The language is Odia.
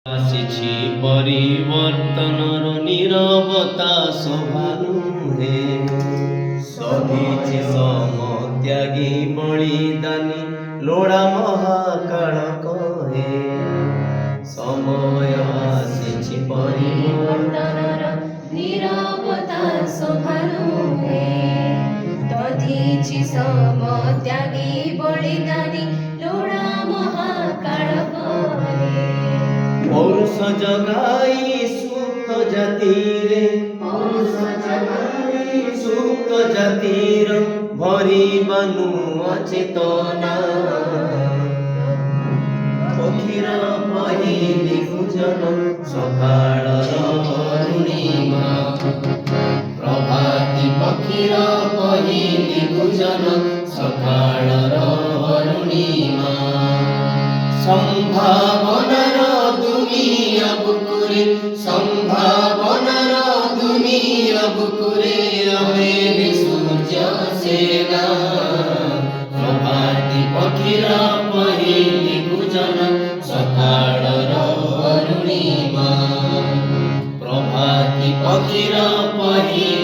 ଆସିଛି ପରିବର୍ତ୍ତନର ନୀରବତା ଶୋଭା ନୁହେଁ। ସହିଛି ସମତ୍ୟାଗୀ ବଳିଦାନୀ ଲୋଡ଼ା ମହାକାଳ କହେ। ସମୟ ଆସିଛି ପରିବର୍ତ୍ତନର ନୀରବତା ଶୋଭା ନୁହେଁ। ଦଧିଛି ସମତ୍ୟାଗୀ ବଳିଦାନୀ ଲୋଡ଼ା ମହାକାଳ କହେ। ପୌରୁଷ ଜଗାଇ ସୁପ୍ତ ଜାତିରେ ସୁପ୍ତ ଜାତିର ଭରିବା ନୂଆ ଚେତନା। ପକ୍ଷୀର ପହିଲି ପୂଜନ ସକାଳର ଅରୁଣିମା। ପ୍ରଭାତୀ ପକ୍ଷୀର ପହିଲି ପୂଜନ ସକାଳର ଅରୁଣିମା। ସମ୍ଭାବନାର ଦୁନିଆ ବୁକୁରେ ସମ୍ଭାବନାର ଦୁନିଆ ବୁକୁରେ ଆମେ ବି ସୂର୍ଯ୍ୟ ସେନା। ପ୍ରଭାତୀ ପକ୍ଷୀର ପହିଲି ପୂଜନ ସକାଳର ଅରୁଣିମା। ପ୍ରଭାତୀ ପକ୍ଷୀର ପହିଲି